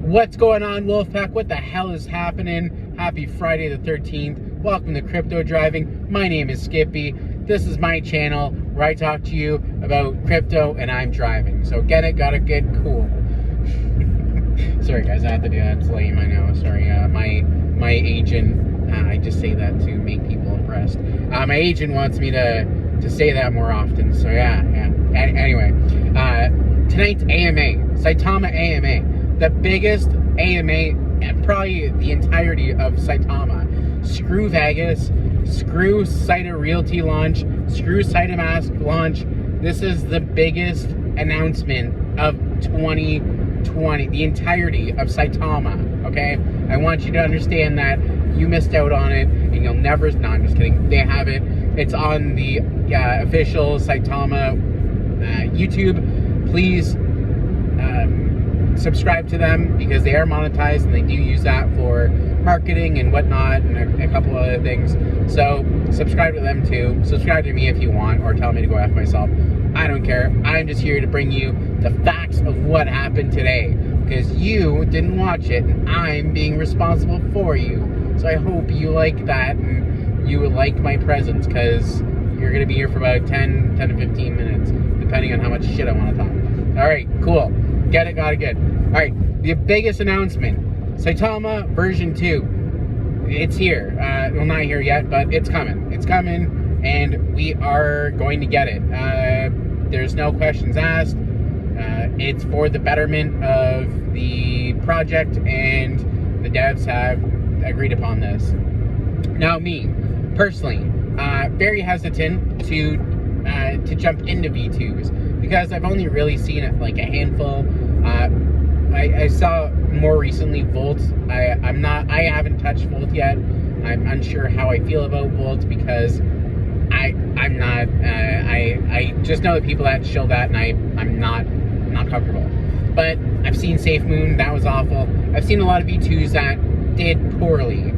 What's going on, Wolfpack? What the hell is happening? Happy Friday the 13th. Welcome to Crypto Driving. My name is Skippy. This is my channel where I talk to you about crypto and I'm driving. So get it, gotta get cool. Sorry guys, I had to do that. It's lame, I know. Sorry, my agent, I just say that to make people impressed. My agent wants me to say that more often. So yeah. Anyway, tonight's AMA, Saitama AMA. The biggest AMA, and probably the entirety of Saitama. Screw Vegas, screw Saita Realty launch, screw Saitamask launch. This is the biggest announcement of 2020, the entirety of Saitama, okay? I want you to understand that you missed out on it, and you'll never, no, I'm just kidding. They have it. It's on the official Saitama YouTube. Please subscribe to them because they are monetized and they do use that for marketing and whatnot and a couple other things. So subscribe to them too. Subscribe to me if you want, or tell me to go F myself. I don't care. I'm just here to bring you the facts of what happened today because you didn't watch it and I'm being responsible for you. So I hope you like that and you like my presence because you're going to be here for about 10 to 15 minutes depending on how much shit I want to talk. All right, cool. Get it, got it, good. All right, the biggest announcement, Saitama version 2. It's here. Well, not here yet, but it's coming. It's coming, and we are going to get it. There's no questions asked. It's for the betterment of the project, and the devs have agreed upon this. Now, me, personally, very hesitant to jump into V2s because I've only really seen it like a handful. I saw more recently Volt. I haven't touched Volt yet. I'm unsure how I feel about Volt because I'm not. I just know the people that shill that, and I'm not comfortable. But I've seen Safe Moon. That was awful. I've seen a lot of V2s that did poorly.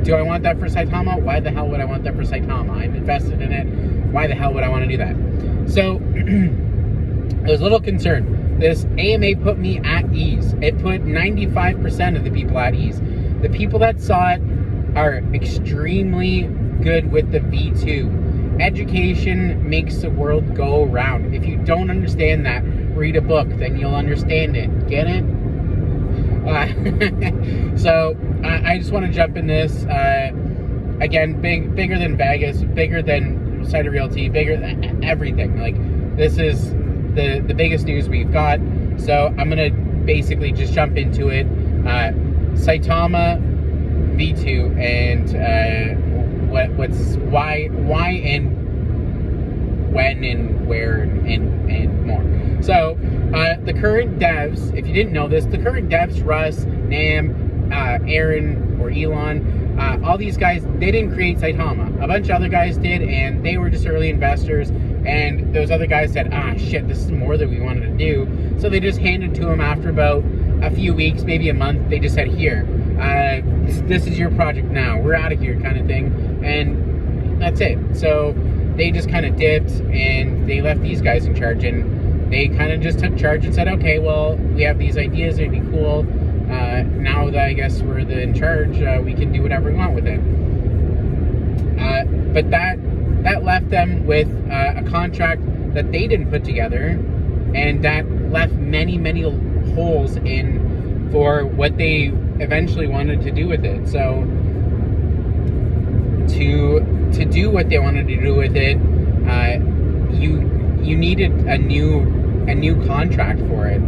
Do I want that for Saitama? Why the hell would I want that for Saitama? I'm invested in it. Why the hell would I want to do that? So I was a little concerned. This AMA put me at ease. It put 95% of the people at ease. The people that saw it are extremely good with the V2. Education makes the world go round. If you don't understand that, read a book, then you'll understand it. Get it? So I just want to jump in this. Again, bigger than Vegas, bigger than Saita Realty, bigger than everything. Like, this is the biggest news we've got. So I'm gonna basically just jump into it. Saitama V2 and why and when and where and more. So the current devs, if you didn't know this, the current devs, Russ, Nam, Aaron or Elon, all these guys, they didn't create Saitama. A bunch of other guys did, and they were just early investors. And those other guys said, shit, this is more than we wanted to do. So they just handed to him after about a few weeks, maybe a month. They just said, here, this is your project now. We're out of here, kind of thing. And that's it. So they just kind of dipped, and they left these guys in charge. And they kind of just took charge and said, okay, well, we have these ideas. It'd be cool. Now that I guess we're in charge, we can do whatever we want with it. But that left them with a contract that they didn't put together, and that left many holes in for what they eventually wanted to do with it. So to do what they wanted to do with it, you needed a new contract for it,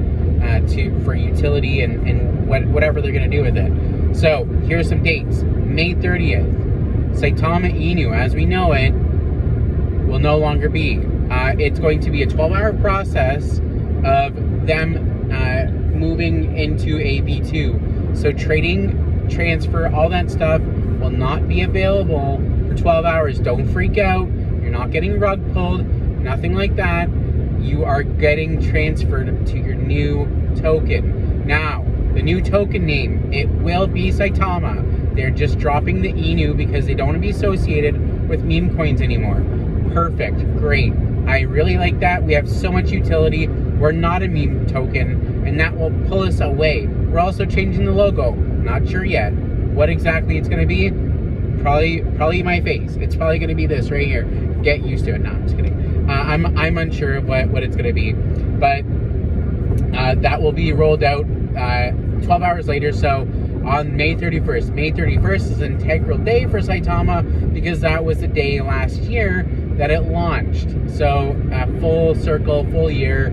for utility and whatever they're going to do with it. So here's some dates. May 30th, Saitama Inu, as we know it, will no longer be. It's going to be a 12-hour process of them moving into a V2. So trading, transfer, all that stuff will not be available for 12 hours. Don't freak out. You're not getting rug pulled, nothing like that. You are getting transferred to your new token. Now, the new token name, it will be Saitama. They're just dropping the Inu because they don't want to be associated with meme coins anymore. Perfect, great. I really like that. We have so much utility. We're not a meme token, and that will pull us away. We're also changing the logo. Not sure yet what exactly it's going to be. Probably my face. It's probably going to be this right here. Get used to it. No, I'm just kidding. I'm unsure of what it's going to be, but that will be rolled out 12 hours later. So on May 31st. May 31st is an integral day for Saitama because that was the day last year that it launched. So full circle, full year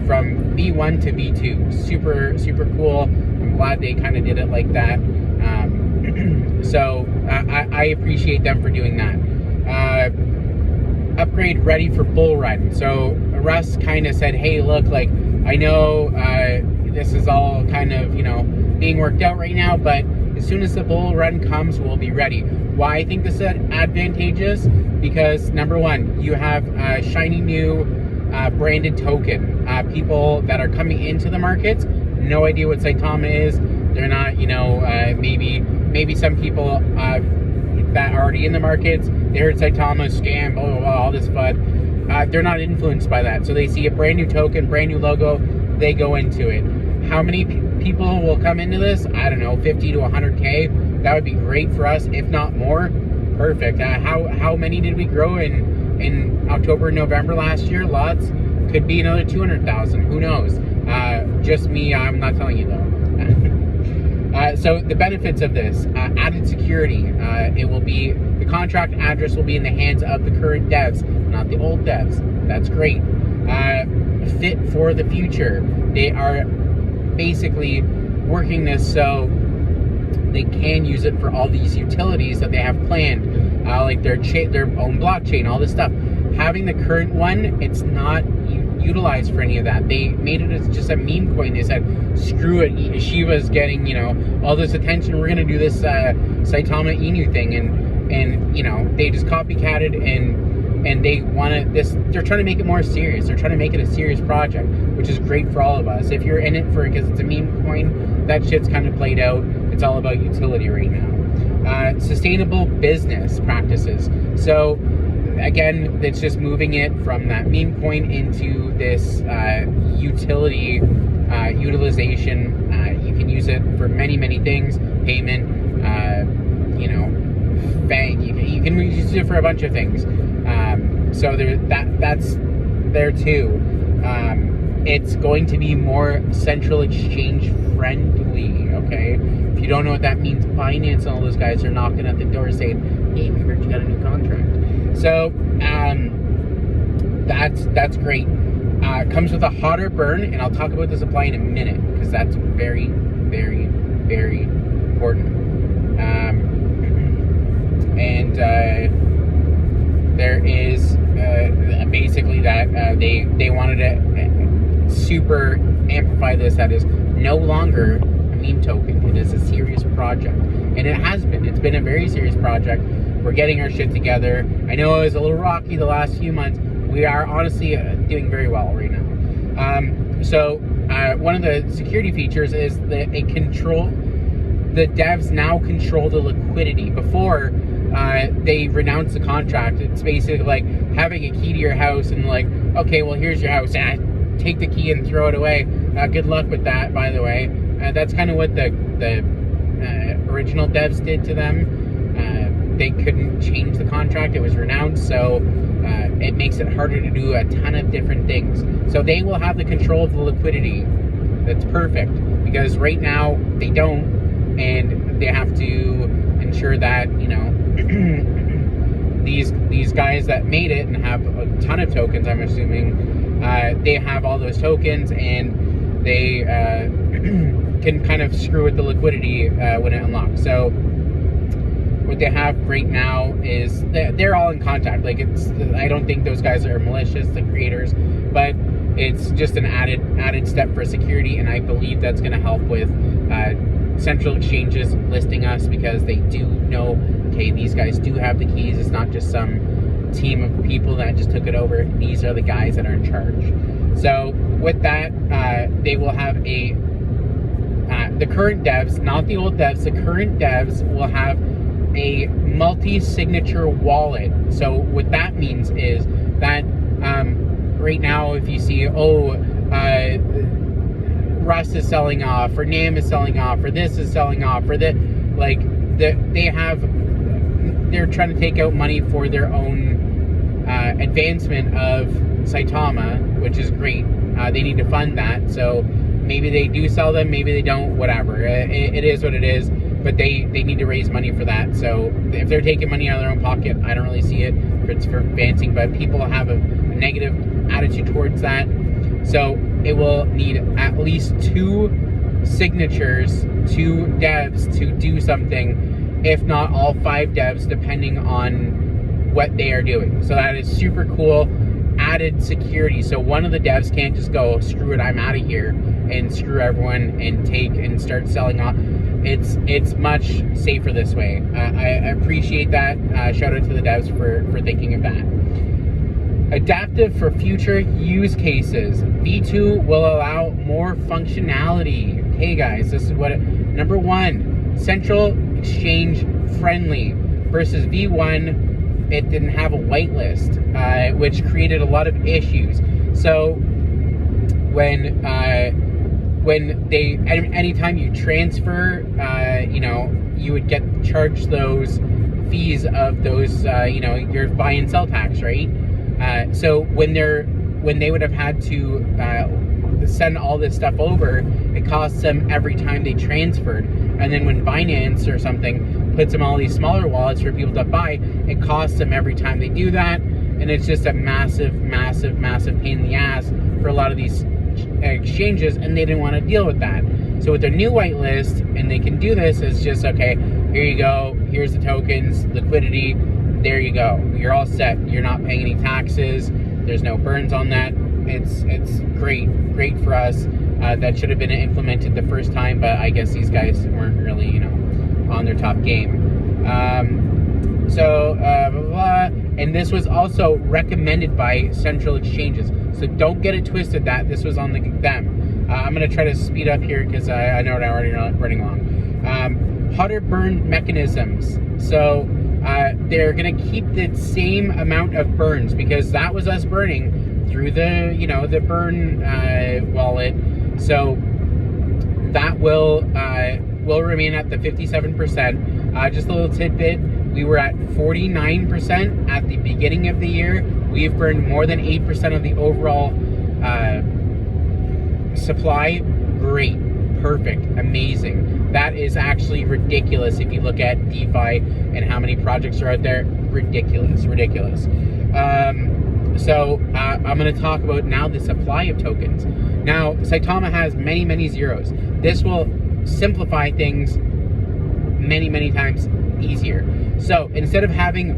from V1 to V2. Super, super cool. I'm glad they kind of did it like that. So I appreciate them for doing that. Upgrade ready for bull run. So Russ kind of said, hey, look, like, I know this is all kind of, you know, being worked out right now, but as soon as the bull run comes, we'll be ready. Why I think this is advantageous? Because number one, you have a shiny new branded token. People that are coming into the markets, no idea what Saitama is. They're not, you know, maybe some people that are already in the markets, they heard Saitama scam, blah, blah, blah, all this FUD. They're not influenced by that. So they see a brand new token, brand new logo, they go into it. How many people will come into this? I don't know, 50 to 100K. That would be great for us, if not more. Perfect. How many did we grow in October, November last year? Lots. Could be another 200,000. Who knows? Just me. I'm not telling you though. So the benefits of this: added security. It will be the contract address will be in the hands of the current devs, not the old devs. That's great. Fit for the future. They are basically working this so they can use it for all these utilities that they have planned, like their own blockchain, all this stuff. Having the current one, it's not utilized for any of that. They made it as just a meme coin. They said, screw it, Shiva's getting, you know, all this attention, we're gonna do this Saitama Inu thing, and you know, they just copycatted and they want this. They're trying to make it more serious. They're trying to make it a serious project, which is great for all of us. If you're in it for because it's a meme coin, that shit's kind of played out. It's all about utility right now. Sustainable business practices. So again, it's just moving it from that meme coin into this utility utilization. You can use it for many things. Payment. You know, bank. You can use it for a bunch of things. So that's there too. It's going to be more central exchange friendly, okay? If you don't know what that means, Binance and all those guys are knocking at the door saying, hey, we heard you got a new contract. So that's great. Comes with a hotter burn, and I'll talk about the supply in a minute because that's very important. There is basically that they wanted to super amplify this. That is no longer a meme token. It is a serious project, and it has been. It's been a very serious project. We're getting our shit together. I know it was a little rocky the last few months. We are honestly doing very well right now. So one of the security features is the devs now control the liquidity. Before they renounce the contract, it's basically like having a key to your house and like, okay, well, here's your house. Take the key and throw it away. Good luck with that, by the way. That's kind of what the original devs did to them. They couldn't change the contract. It was renounced, so it makes it harder to do a ton of different things. So they will have the control of the liquidity. That's perfect, because right now they don't, and they have to ensure that, you know, these guys that made it and have a ton of tokens, I'm assuming, they have all those tokens, and they can kind of screw with the liquidity when it unlocks. So what they have right now is they're all in contact. Like, I don't think those guys are malicious, the creators, but it's just an added step for security, and I believe that's going to help with central exchanges listing us, because they do know, okay, these guys do have the keys. It's not just some team of people that just took it over. These are the guys that are in charge. So with that, they will have the current devs, not the old devs, the current devs will have a multi-signature wallet. So what that means is that right now, if you see, Rust is selling off, or NAM is selling off, or this is selling off, or that, like, they're trying to take out money for their own advancement of Saitama, which is great. They need to fund that, so maybe they do sell them, maybe they don't, whatever. It is what it is, but they need to raise money for that. So if they're taking money out of their own pocket, I don't really see it for advancing, but people have a negative attitude towards that. So it will need at least 2 signatures, 2 devs to do something, if not all 5 devs, depending on what they are doing. So that is super cool. Added security, so one of the devs can't just go, screw it, I'm out of here, and screw everyone and take and start selling off. It's much safer this way. I appreciate that. Shout out to the devs for thinking of that. Adaptive for future use cases. V2 will allow more functionality. Okay, guys, this is what number 1, central exchange friendly, versus V1. It didn't have a whitelist, which created a lot of issues. So when anytime you transfer, you would get charged those fees of those, your buy and sell tax, right? So when they would have had to send all this stuff over, it costs them every time they transferred. And then when Binance or something puts them all these smaller wallets for people to buy, it costs them every time they do that. And it's just a massive, massive, massive pain in the ass for a lot of these exchanges, and they didn't want to deal with that. So with their new whitelist, and they can do this, it's just, okay, here you go, here's the tokens, liquidity, there you go. You're all set. You're not paying any taxes. There's no burns on that. It's great for us. That should have been implemented the first time, but I guess these guys weren't really, on their top game. Blah, blah, blah. And this was also recommended by central exchanges. So don't get it twisted that this was on them. I'm going to try to speed up here because I know I'm already running long. Hotter burn mechanisms. So they're going to keep the same amount of burns, because that was us burning through the, the burn wallet. So that will remain at the 57%. Just a little tidbit, we were at 49% at the beginning of the year. We've burned more than 8% of the overall supply. Great, perfect, amazing. That is actually ridiculous if you look at DeFi and how many projects are out there. Ridiculous. So I'm going to talk about now the supply of tokens. Now, Saitama has many, many zeros. This will simplify things many, many times easier. So instead of having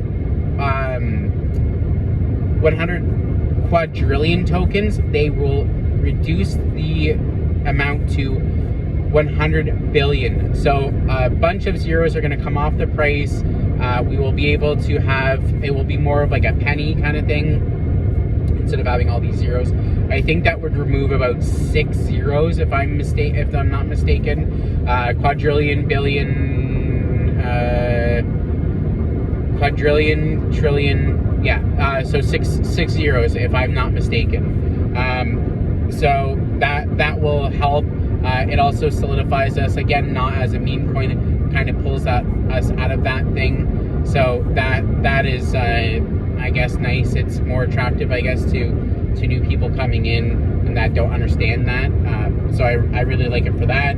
100 quadrillion tokens, they will reduce the amount to 100 billion. So a bunch of zeros are going to come off the price. We will be able to have, it will be more of like a penny kind of thing instead of having all these zeros. I think that would remove about 6 zeros if I'm not mistaken. Quadrillion, billion, quadrillion, trillion, yeah. So six zeros if I'm not mistaken. So that will help. It also solidifies us again, not as a meme coin. It kind of pulls us out of that thing. So that is, I guess, nice. It's more attractive, I guess, to new people coming in and that don't understand that. So I really like it for that.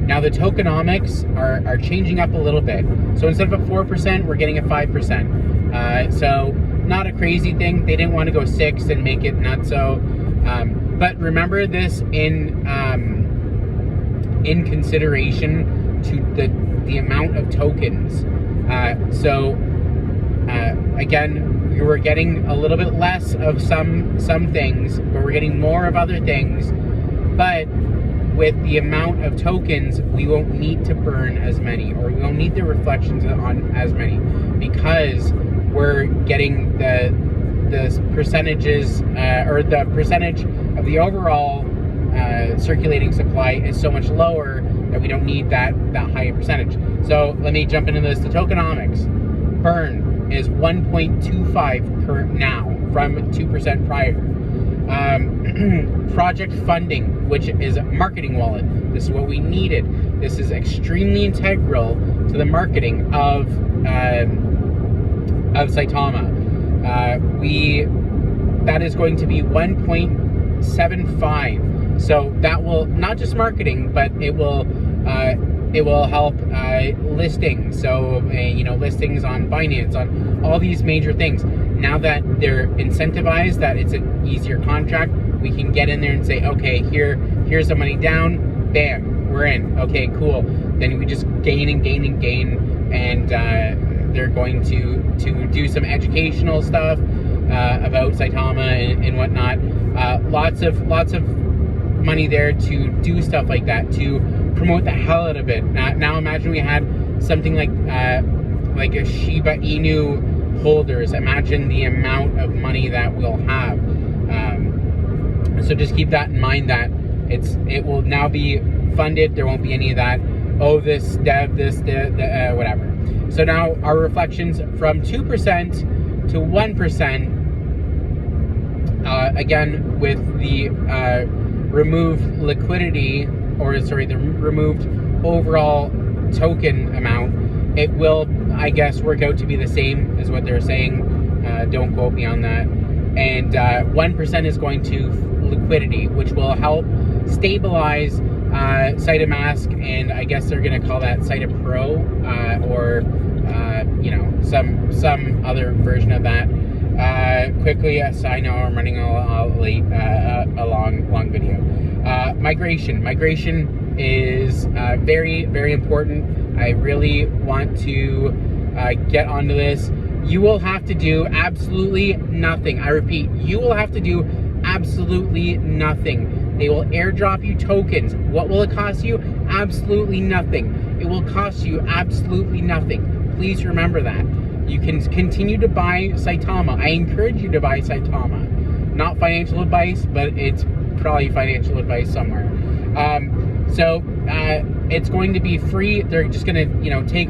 Now the tokenomics are changing up a little bit. So instead of a 4%, we're getting a 5%. So not a crazy thing. They didn't want to go 6 and make it not so. But remember this in consideration to the amount of tokens. Again, we were getting a little bit less of some things, but we're getting more of other things. But with the amount of tokens, we won't need to burn as many, or we won't need the reflections on as many, because we're getting the percentages, or the percentage of the overall circulating supply is so much lower that we don't need that high percentage. So let me jump into this. The tokenomics burn is 1.25 current now from 2% prior. Project funding which is a marketing wallet. This is what we needed. This is extremely integral to the marketing of Saitama. That is going to be 1.75. So that will not just marketing, but it will help listings. So listings on Binance, on all these major things. Now that they're incentivized, that it's an easier contract, we can get in there and say, okay, here's the money down, bam, we're in. Okay, cool. Then we just gain and gain and gain, and they're going to do some educational stuff about Saitama and whatnot. Lots of money there to do stuff like that, to promote the hell out of it. Now imagine we had something like a Shiba Inu holders. Imagine the amount of money that we'll have. So just keep that in mind, that it will now be funded. There won't be any of that, oh, this dev, whatever. So now our reflections from 2% to 1%, again, with the removed liquidity, the removed overall token amount, it will, I guess, work out to be the same as what they're saying. Don't quote me on that. And 1% is going to liquidity, which will help stabilize Saitamask, and I guess they're going to call that Saita Pro, or some other version of that. Quickly, yes, I know I'm running a long video. Migration is very, very important. I really want to get onto this. You will have to do absolutely nothing. I repeat, you will have to do absolutely nothing. They will airdrop you tokens. What will it cost you? Absolutely nothing. It will cost you absolutely nothing. Please remember that. You can continue to buy Saitama. I encourage you to buy Saitama. Not financial advice, but it's probably financial advice somewhere. It's going to be free. They're just going to, take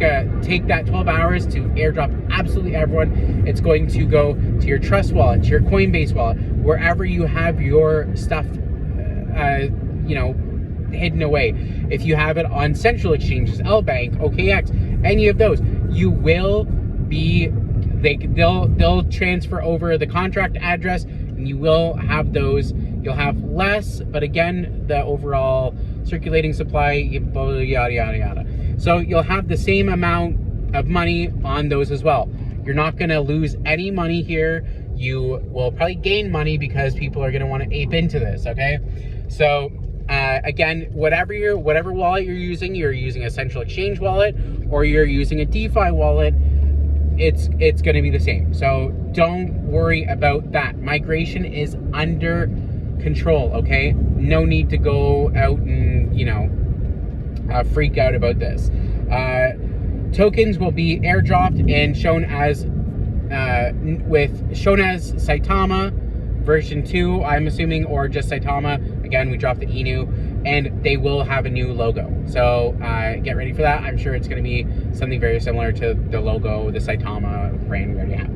that 12 hours to airdrop absolutely everyone. It's going to go to your Trust wallet, to your Coinbase wallet, wherever you have your stuff, hidden away. If you have it on central exchanges, LBank, OKX, any of those, you will be, they'll transfer over the contract address, and you will have those. You'll have less, but again, the overall circulating supply, yada, yada, yada. So you'll have the same amount of money on those as well. You're not gonna lose any money here. You will probably gain money because people are gonna wanna ape into this, okay? So again, whatever wallet you're using a central exchange wallet, or you're using a DeFi wallet, it's gonna be the same. So don't worry about that. Migration is under control, okay? No need to go out and freak out about this. Tokens will be airdropped and shown as Saitama version 2, I'm assuming, or just Saitama. Again, we dropped the Inu, and they will have a new logo. So get ready for that. I'm sure it's going to be something very similar to the logo, the Saitama brand we already have.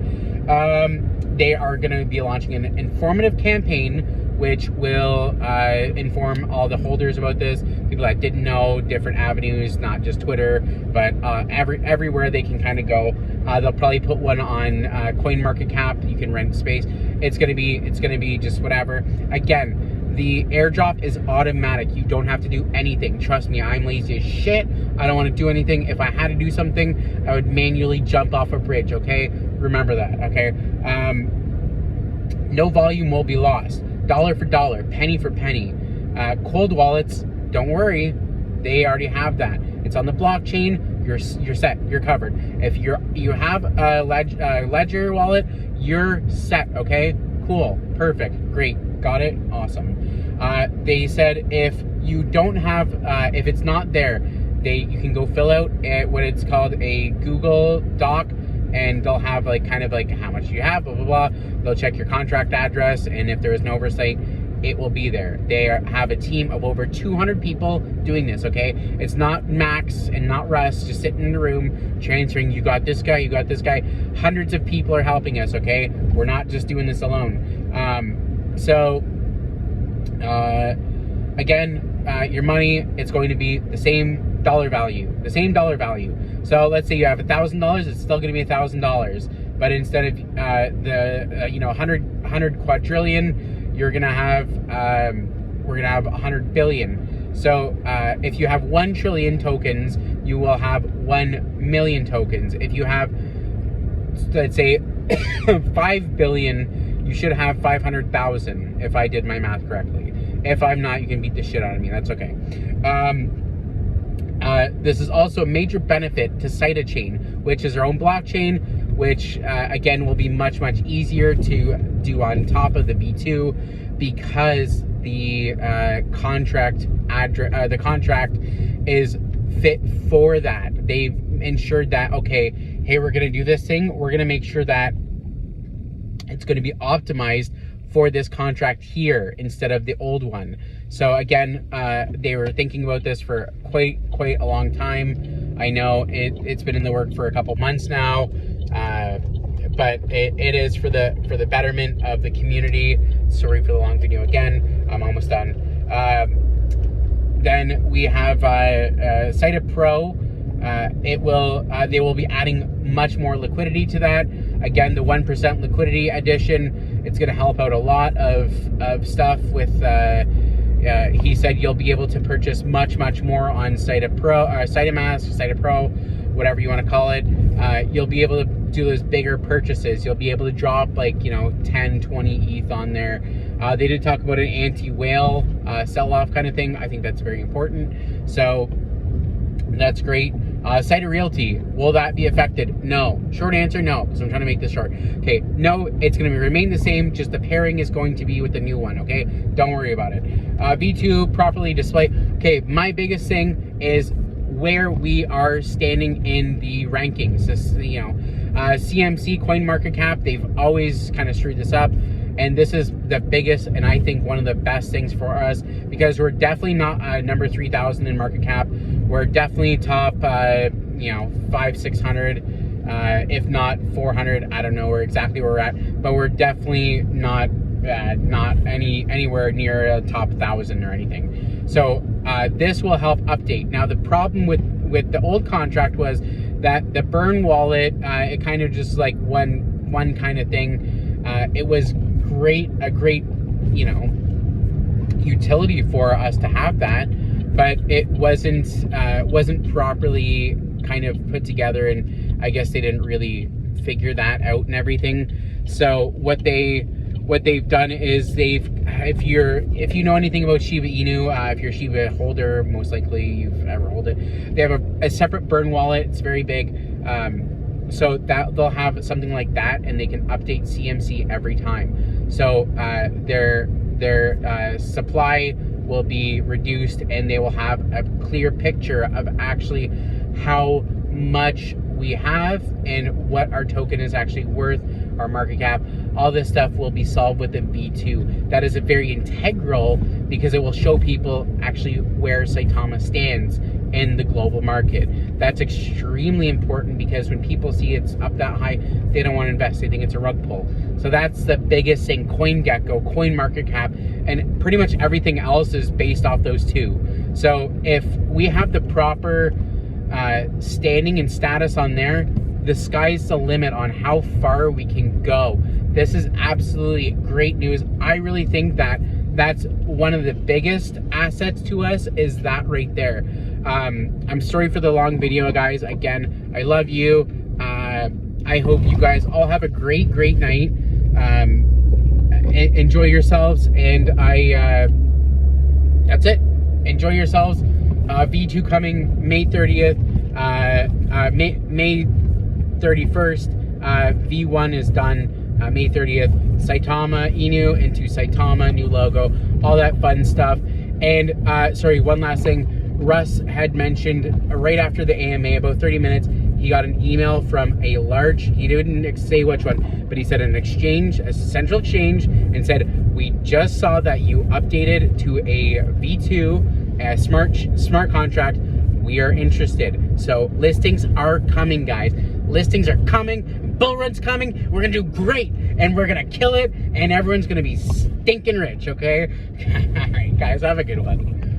They are going to be launching an informative campaign, which will inform all the holders about this, people that didn't know, different avenues, not just Twitter, but everywhere they can kind of go. They'll probably put one on CoinMarketCap. You can rent space. It's gonna be just whatever. Again, the airdrop is automatic. You don't have to do anything. Trust me, I'm lazy as shit. I don't want to do anything. If I had to do something, I would manually jump off a bridge, okay? Remember that, okay? No volume will be lost. Dollar for dollar, penny for penny. Cold wallets, don't worry, they already have that. It's on the blockchain. You're set. You're covered. If you have a Ledger wallet, you're set. Okay, cool, perfect, great, got it, awesome. They said if you don't have, if it's not there, you can go fill out what it's called a Google Doc, and they'll have kind of how much you have, blah, blah, blah. They'll check your contract address, and if there is an oversight, it will be there. They have a team of over 200 people doing this, okay? It's not Max and not Russ just sitting in the room transferring, you got this guy, you got this guy. Hundreds of people are helping us, okay? We're not just doing this alone. again, your money, it's going to be the same dollar value, So let's say you have $1,000, it's still going to be $1,000. But instead of the 100 quadrillion, you're gonna have we're gonna have 100 billion. So if you have 1 trillion tokens, you will have 1 million tokens. If you have, let's say, 5 billion, you should have 500,000, if I did my math correctly. If I'm not, you can beat the shit out of me. That's okay. This is also a major benefit to Saitama, which is our own blockchain, which again will be much easier to do on top of the V2, because the contract is fit for that. They've ensured that, okay, hey, we're gonna do this thing, we're gonna make sure that it's gonna be optimized for this contract here instead of the old one. So again, they were thinking about this for quite a long time. I know it's been in the work for a couple months now, but it is for the betterment of the community. Sorry for the long video again. I'm almost done. Then we have Saitama Pro. They will be adding much more liquidity to that. Again, the 1% liquidity edition, it's going to help out a lot of stuff with, he said you'll be able to purchase much more on Saitama Pro, whatever you want to call it. You'll be able to do those bigger purchases. You'll be able to drop like, 10, 20 ETH on there. They did talk about an anti-whale sell-off kind of thing. I think that's very important. So that's great. Saitama Realty, will that be affected? No. Short answer, no, because I'm trying to make this short. Okay, no, it's going to remain the same, just the pairing is going to be with the new one, okay? Don't worry about it. V2 properly display. Okay, my biggest thing is where we are standing in the rankings. This, CMC CoinMarketCap, they've always kind of screwed this up. And this is the biggest, and I think one of the best things for us, because we're definitely not number 3,000 in market cap. We're definitely top, 600, if not 400. I don't know exactly where we're at, but we're definitely not anywhere near a top 1,000 or anything. So this will help update. Now the problem with the old contract was that the burn wallet, it kind of just like one kind of thing. It was a great utility for us to have that, but it wasn't properly kind of put together, and I guess they didn't really figure that out and everything. So what they've done is if you know anything about Shiba Inu, if you're a Shiba holder, most likely you've ever held it, they have a separate burn wallet. It's very big. So that they'll have something like that, and they can update CMC every time. So their supply will be reduced, and they will have a clear picture of actually how much we have and what our token is actually worth, our market cap. All this stuff will be solved within V2. That is a very integral, because it will show people actually where Saitama stands in the global market. That's extremely important, because when people see it's up that high, they don't want to invest. They think it's a rug pull. So that's the biggest thing. CoinGecko, CoinMarketCap, and pretty much everything else is based off those two. So if we have the proper standing and status on there, the sky's the limit on how far we can go. This is absolutely great news. I really think that that's one of the biggest assets to us, is that right there. I'm sorry for the long video, guys. Again, I love you. I hope you guys all have a great night. Enjoy yourselves, and that's it. Enjoy yourselves. V2 coming May 30th, May 31st. V1 is done May 30th. Saitama Inu into Saitama, new logo, all that fun stuff. And sorry, one last thing. Russ had mentioned right after the AMA, about 30 minutes, he got an email from a large, he didn't say which one, but he said an exchange, a central exchange, and said, we just saw that you updated to a V2, a smart contract. We are interested. So listings are coming, guys. Listings are coming. Bull run's coming. We're gonna do great, and we're gonna kill it, and everyone's gonna be stinking rich, okay? All right. Guys, have a good one.